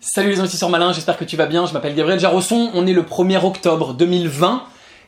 Salut les investisseurs malins, j'espère que tu vas bien, je m'appelle Gabriel Jarosson, on est le 1er octobre 2020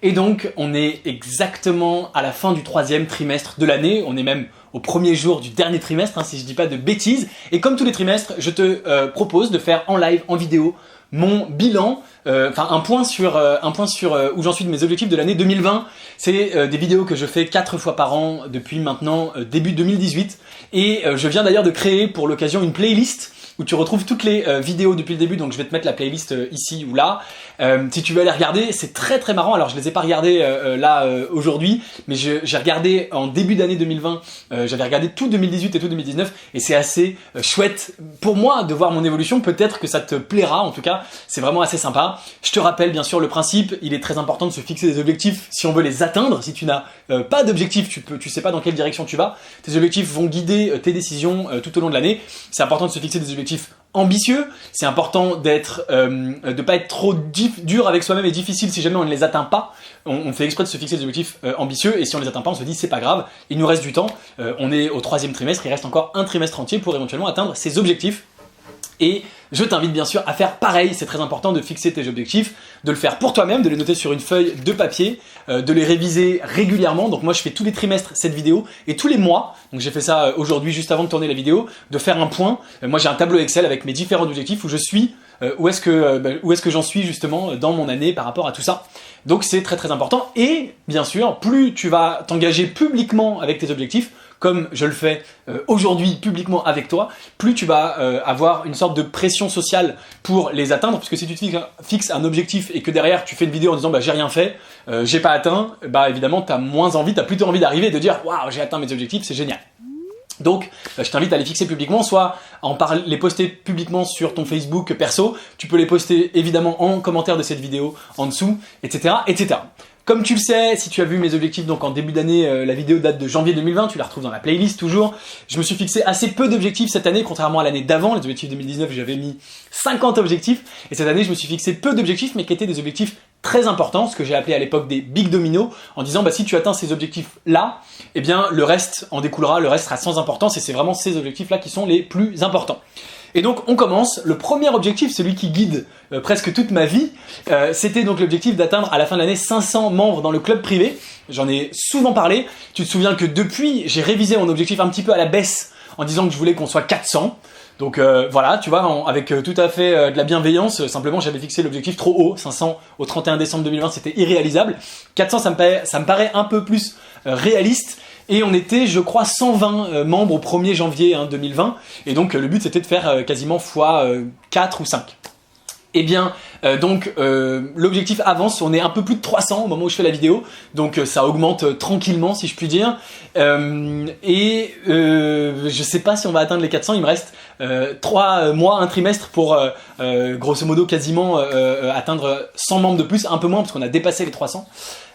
et donc on est exactement à la fin du 3e trimestre de l'année, on est même au premier jour du dernier trimestre si je dis pas de bêtises, et comme tous les trimestres, je te propose de faire en live, en vidéo, mon bilan, un point sur où j'en suis de mes objectifs de l'année 2020. C'est des vidéos que je fais 4 fois par an depuis maintenant début 2018 et je viens d'ailleurs de créer pour l'occasion une playlist où tu retrouves toutes les vidéos depuis le début, donc je vais te mettre la playlist ici ou là. Si tu veux aller regarder, c'est très très marrant, alors je les ai pas regardés aujourd'hui, mais j'ai regardé en début d'année 2020, j'avais regardé tout 2018 et tout 2019, et c'est assez chouette pour moi de voir mon évolution, peut-être que ça te plaira, en tout cas, c'est vraiment assez sympa. Je te rappelle bien sûr le principe, il est très important de se fixer des objectifs si on veut les atteindre. Si tu n'as pas d'objectif, tu sais pas dans quelle direction tu vas, tes objectifs vont guider tes décisions tout au long de l'année. C'est important de se fixer des objectifs ambitieux, c'est important de pas être trop dur avec soi-même et difficile si jamais on ne les atteint pas. On fait exprès de se fixer des objectifs ambitieux, et si on les atteint pas, on se dit c'est pas grave, il nous reste du temps, on est au 3e trimestre, il reste encore un trimestre entier pour éventuellement atteindre ces objectifs. Et je t'invite bien sûr à faire pareil, c'est très important de fixer tes objectifs, de le faire pour toi-même, de les noter sur une feuille de papier, de les réviser régulièrement. Donc moi je fais tous les trimestres cette vidéo et tous les mois, donc j'ai fait ça aujourd'hui juste avant de tourner la vidéo, de faire un point. Moi j'ai un tableau Excel avec mes différents objectifs où je suis, où est-ce que j'en suis justement dans mon année par rapport à tout ça. Donc c'est très très important, et bien sûr plus tu vas t'engager publiquement avec tes objectifs, comme je le fais aujourd'hui publiquement avec toi, plus tu vas avoir une sorte de pression sociale pour les atteindre, parce que si tu te fixes un objectif et que derrière tu fais une vidéo en disant j'ai rien fait, j'ai pas atteint, évidemment t'as plutôt envie d'arriver et de dire waouh, j'ai atteint mes objectifs, c'est génial. Donc je t'invite à les fixer publiquement, soit les poster publiquement sur ton Facebook perso, tu peux les poster évidemment en commentaire de cette vidéo en dessous, etc. etc. Comme tu le sais, si tu as vu mes objectifs donc en début d'année, la vidéo date de janvier 2020, tu la retrouves dans la playlist toujours. Je me suis fixé assez peu d'objectifs cette année, contrairement à l'année d'avant. Les objectifs 2019, j'avais mis 50 objectifs, et cette année je me suis fixé peu d'objectifs, mais qui étaient des objectifs très importants, ce que j'ai appelé à l'époque des big dominos, en disant si tu atteins ces objectifs là, eh bien le reste en découlera, le reste sera sans importance, et c'est vraiment ces objectifs là qui sont les plus importants. Et donc on commence, le premier objectif, celui qui guide presque toute ma vie, c'était donc l'objectif d'atteindre à la fin de l'année 500 membres dans le club privé. J'en ai souvent parlé, tu te souviens que depuis j'ai révisé mon objectif un petit peu à la baisse en disant que je voulais qu'on soit 400. Donc voilà, tu vois, avec tout à fait de la bienveillance, simplement j'avais fixé l'objectif trop haut, 500 au 31 décembre 2020 c'était irréalisable, 400 ça me paraît un peu plus réaliste. Et on était, je crois, 120 membres au 1er janvier 2020. Et donc le but c'était de faire quasiment fois 4 ou 5. Eh bien, l'objectif avance, on est un peu plus de 300 au moment où je fais la vidéo. Donc ça augmente tranquillement, si je puis dire. Je sais pas si on va atteindre les 400, il me reste 3 mois, un trimestre pour grosso modo quasiment atteindre 100 membres de plus, un peu moins parce qu'on a dépassé les 300.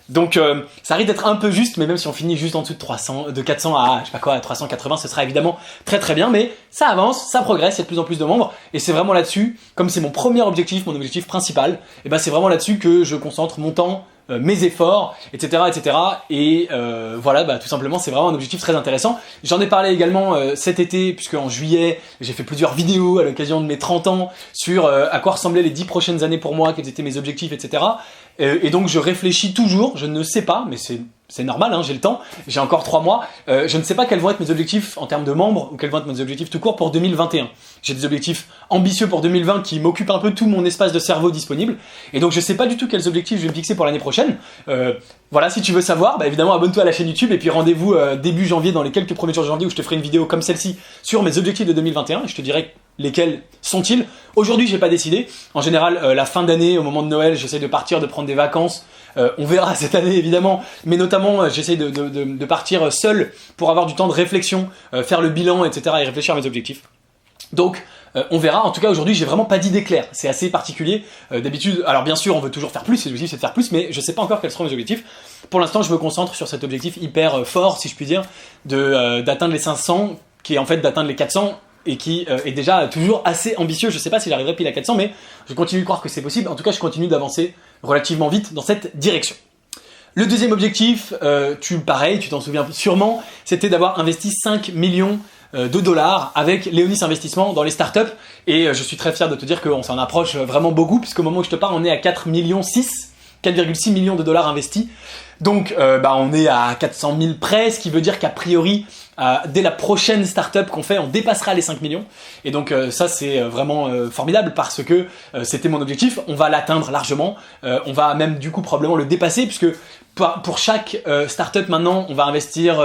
Donc ça risque d'être un peu juste, mais même si on finit juste en dessous de 400 à 380, ce sera évidemment très très bien, mais ça avance, ça progresse, il y a de plus en plus de membres, et c'est vraiment là-dessus, comme c'est mon premier objectif, mon objectif principal, et c'est vraiment là-dessus que je concentre mon temps, mes efforts, etc. etc. Et voilà, tout simplement c'est vraiment un objectif très intéressant. J'en ai parlé également cet été, puisque en juillet j'ai fait plusieurs vidéos à l'occasion de mes 30 ans sur à quoi ressemblaient les 10 prochaines années pour moi, quels étaient mes objectifs, etc. Et donc je réfléchis toujours, je ne sais pas, mais c'est normal, j'ai le temps, j'ai encore 3 mois, je ne sais pas quels vont être mes objectifs en termes de membres, ou quels vont être mes objectifs tout court pour 2021. J'ai des objectifs ambitieux pour 2020 qui m'occupent un peu tout mon espace de cerveau disponible, et donc je sais pas du tout quels objectifs je vais me fixer pour l'année prochaine. Voilà, si tu veux savoir, évidemment abonne-toi à la chaîne YouTube, et puis rendez-vous début janvier, dans les quelques premiers jours de janvier, où je te ferai une vidéo comme celle-ci sur mes objectifs de 2021, et je te dirai lesquels sont-ils. Aujourd'hui j'ai pas décidé, en général la fin d'année, au moment de Noël, j'essaie de partir, de prendre des vacances, on verra cette année évidemment, mais notamment j'essaie de partir seul pour avoir du temps de réflexion, faire le bilan, etc. et réfléchir à mes objectifs. Donc on verra, en tout cas aujourd'hui j'ai vraiment pas d'idée claire, c'est assez particulier. D'habitude, alors bien sûr on veut toujours faire plus, l'objectif c'est de faire plus, mais je sais pas encore quels seront mes objectifs. Pour l'instant je me concentre sur cet objectif hyper fort, si je puis dire, d'atteindre les 500, qui est en fait d'atteindre les 400, et qui est déjà toujours assez ambitieux. Je sais pas si j'arriverai pile à 400, mais je continue de croire que c'est possible. En tout cas je continue d'avancer relativement vite dans cette direction. Le deuxième objectif, pareil, tu t'en souviens sûrement, c'était d'avoir investi 5 millions de dollars avec Léonis Investissement dans les startups. Et je suis très fier de te dire qu'on s'en approche vraiment beaucoup, puisqu'au moment où je te parle, on est à 4,6 millions de dollars investis. Donc on est à 400 000 près, ce qui veut dire qu'a priori, dès la prochaine startup qu'on fait, on dépassera les 5 millions. Et donc ça c'est vraiment formidable parce que c'était mon objectif, on va l'atteindre largement, on va même du coup probablement le dépasser puisque pour chaque startup maintenant on va investir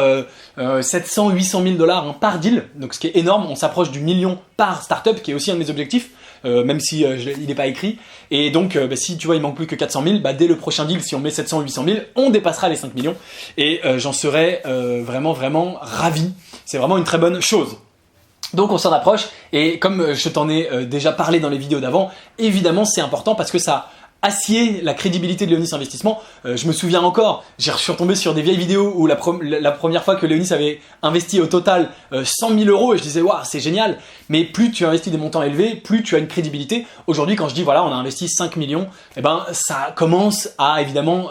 700-800 000 dollars par deal, donc ce qui est énorme, on s'approche du million par startup qui est aussi un de mes objectifs. Même si il n'est pas écrit. Et donc, si tu vois, il manque plus que 400 000, dès le prochain deal, si on met 700 ou 800 000, on dépassera les 5 millions. Et j'en serais vraiment, vraiment ravi. C'est vraiment une très bonne chose. Donc on s'en approche. Et comme je t'en ai déjà parlé dans les vidéos d'avant, évidemment, c'est important parce que ça assied la crédibilité de Léonis Investissement. Je me souviens encore, je suis retombé sur des vieilles vidéos où la première fois que Léonis avait investi au total 100 000 euros et je disais waouh c'est génial, mais plus tu investis des montants élevés, plus tu as une crédibilité. Aujourd'hui quand je dis voilà on a investi 5 millions, ça commence à évidemment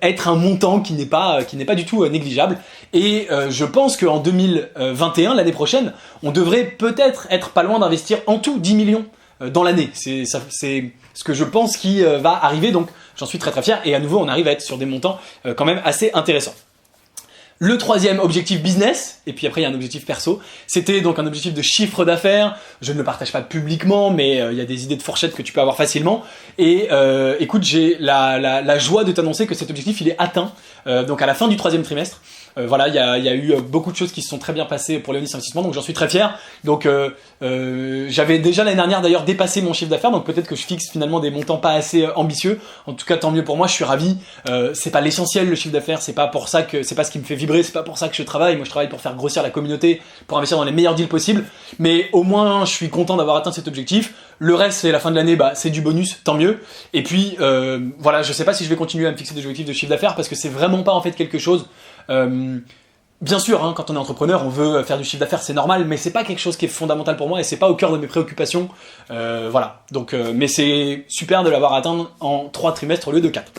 être un montant qui n'est pas du tout négligeable. Et je pense qu'en 2021, l'année prochaine, on devrait peut-être être pas loin d'investir en tout 10 millions dans l'année. C'est ce que je pense qui va arriver, donc j'en suis très très fier. Et à nouveau, on arrive à être sur des montants quand même assez intéressants. Le troisième objectif business, et puis après il y a un objectif perso, c'était donc un objectif de chiffre d'affaires. Je ne le partage pas publiquement, mais il y a des idées de fourchette que tu peux avoir facilement. Et écoute, j'ai la joie de t'annoncer que cet objectif il est atteint donc à la fin du troisième trimestre. Voilà, il y a eu beaucoup de choses qui se sont très bien passées pour Léonis Investissement, donc j'en suis très fier. Donc j'avais déjà l'année dernière d'ailleurs dépassé mon chiffre d'affaires, donc peut-être que je fixe finalement des montants pas assez ambitieux. En tout cas, tant mieux pour moi, je suis ravi. C'est pas l'essentiel le chiffre d'affaires, c'est pas ce qui me fait vibrer, c'est pas pour ça que je travaille. Moi, je travaille pour faire grossir la communauté, pour investir dans les meilleurs deals possibles. Mais au moins, je suis content d'avoir atteint cet objectif. Le reste, c'est la fin de l'année, c'est du bonus, tant mieux. Et puis voilà, je sais pas si je vais continuer à me fixer des objectifs de chiffre d'affaires parce que c'est vraiment pas en fait quelque chose. Bien sûr, quand on est entrepreneur, on veut faire du chiffre d'affaires, c'est normal, mais c'est pas quelque chose qui est fondamental pour moi et c'est pas au cœur de mes préoccupations. Voilà. Donc, mais c'est super de l'avoir atteint en 3 trimestres au lieu de 4.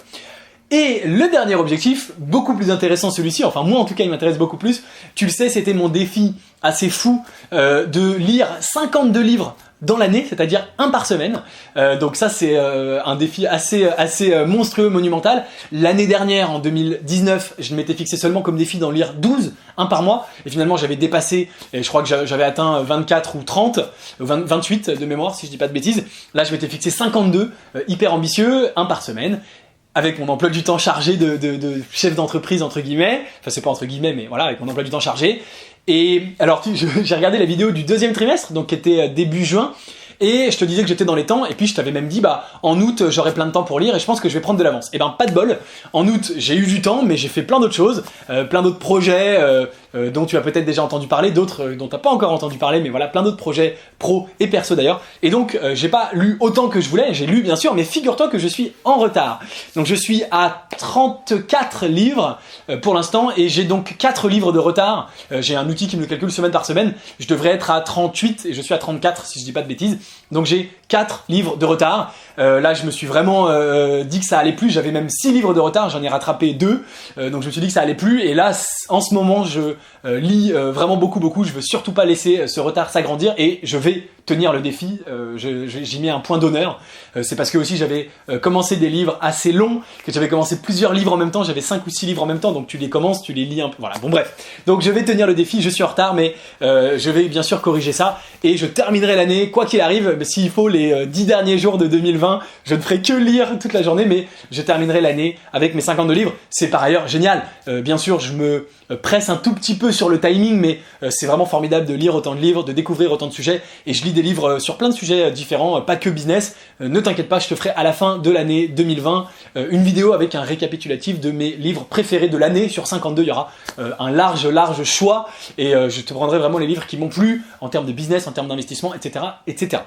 Et le dernier objectif, beaucoup plus intéressant celui-ci, enfin moi en tout cas il m'intéresse beaucoup plus, tu le sais, c'était mon défi assez fou de lire 52 livres dans l'année, c'est-à-dire un par semaine. Donc ça c'est un défi assez monstrueux, monumental. L'année dernière, en 2019, je m'étais fixé seulement comme défi d'en lire 12, un par mois. Et finalement j'avais dépassé, et je crois que j'avais atteint 24 ou 30, 28 de mémoire si je dis pas de bêtises. Là je m'étais fixé 52, hyper ambitieux, un par semaine. Avec mon emploi du temps chargé de chef d'entreprise entre guillemets, enfin c'est pas entre guillemets mais voilà, avec mon emploi du temps chargé. Et alors j'ai regardé la vidéo du deuxième trimestre, donc qui était début juin, et je te disais que j'étais dans les temps, et puis je t'avais même dit en août j'aurai plein de temps pour lire et je pense que je vais prendre de l'avance. Et pas de bol, en août j'ai eu du temps mais j'ai fait plein d'autres choses, plein d'autres projets dont tu as peut-être déjà entendu parler, d'autres dont tu n'as pas encore entendu parler, mais voilà, plein d'autres projets pro et perso d'ailleurs. Et donc j'ai pas lu autant que je voulais, j'ai lu bien sûr, mais figure-toi que je suis en retard. Donc je suis à 34 livres pour l'instant et j'ai donc 4 livres de retard. J'ai un outil qui me le calcule semaine par semaine, je devrais être à 38 et je suis à 34 si je dis pas de bêtises. Donc j'ai 4 livres de retard. Là je me suis vraiment dit que ça allait plus, j'avais même 6 livres de retard, j'en ai rattrapé 2, donc je me suis dit que ça allait plus et là en ce moment je lis vraiment beaucoup, je veux surtout pas laisser ce retard s'agrandir et je vais tenir le défi, j'y mets un point d'honneur. C'est parce que aussi j'avais commencé des livres assez longs, que j'avais commencé plusieurs livres en même temps, j'avais 5 ou 6 livres en même temps, donc tu les commences, tu les lis un peu, voilà, bon bref. Donc je vais tenir le défi, je suis en retard, mais je vais bien sûr corriger ça, et je terminerai l'année, quoi qu'il arrive, s'il faut les 10 derniers jours de 2020, je ne ferai que lire toute la journée, mais je terminerai l'année avec mes 52 livres, c'est par ailleurs génial. Bien sûr, je me presse un tout petit peu sur le timing, mais c'est vraiment formidable de lire autant de livres, de découvrir autant de sujets, et je lis des livres sur plein de sujets différents, pas que business. Ne t'inquiète pas, je te ferai à la fin de l'année 2020 une vidéo avec un récapitulatif de mes livres préférés de l'année. Sur 52, il y aura un large choix, et je te prendrai vraiment les livres qui m'ont plu en termes de business, en termes d'investissement, etc., etc.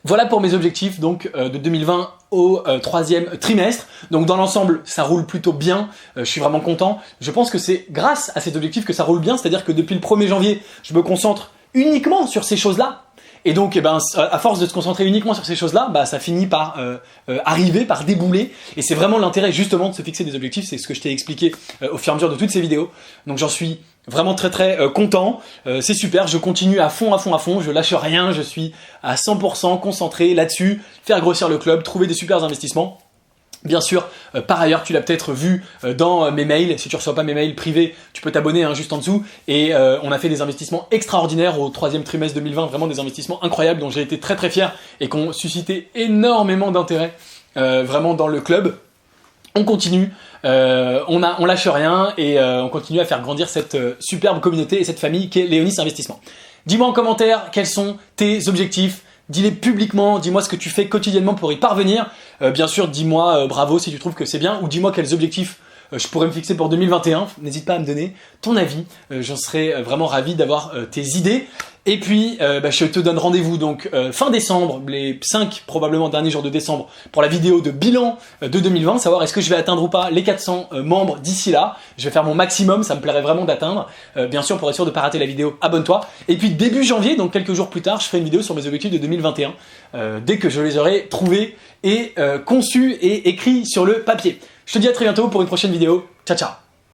Voilà pour mes objectifs donc de 2020 au 3e trimestre. Donc dans l'ensemble, ça roule plutôt bien, je suis vraiment content. Je pense que c'est grâce à cet objectif que ça roule bien, c'est-à-dire que depuis le 1er janvier, je me concentre uniquement sur ces choses-là. Et donc, à force de se concentrer uniquement sur ces choses-là, ça finit par arriver, par débouler. Et c'est vraiment l'intérêt justement de se fixer des objectifs, c'est ce que je t'ai expliqué au fur et à mesure de toutes ces vidéos. Donc j'en suis Vraiment très content, c'est super, je continue à fond, je lâche rien, je suis à 100% concentré là-dessus, faire grossir le club, trouver des super investissements. Bien sûr, par ailleurs, tu l'as peut-être vu dans mes mails, si tu reçois pas mes mails privés, tu peux t'abonner juste en dessous, et on a fait des investissements extraordinaires au troisième trimestre 2020, vraiment des investissements incroyables dont j'ai été très fier et qui ont suscité énormément d'intérêt vraiment dans le club. On continue, on lâche rien et on continue à faire grandir cette superbe communauté et cette famille qu'est Léonis Investissement. Dis-moi en commentaire quels sont tes objectifs, dis-les publiquement, dis-moi ce que tu fais quotidiennement pour y parvenir. Bien sûr, dis-moi bravo si tu trouves que c'est bien ou dis-moi quels objectifs je pourrais me fixer pour 2021. N'hésite pas à me donner ton avis, j'en serais vraiment ravi d'avoir tes idées. Et puis, je te donne rendez-vous donc fin décembre, les 5 probablement derniers jours de décembre, pour la vidéo de bilan de 2020, savoir est-ce que je vais atteindre ou pas les 400 membres d'ici là. Je vais faire mon maximum, ça me plairait vraiment d'atteindre. Bien sûr, pour être sûr de ne pas rater la vidéo, abonne-toi. Et puis début janvier, donc quelques jours plus tard, je ferai une vidéo sur mes objectifs de 2021, dès que je les aurai trouvés et conçus et écrits sur le papier. Je te dis à très bientôt pour une prochaine vidéo. Ciao, ciao.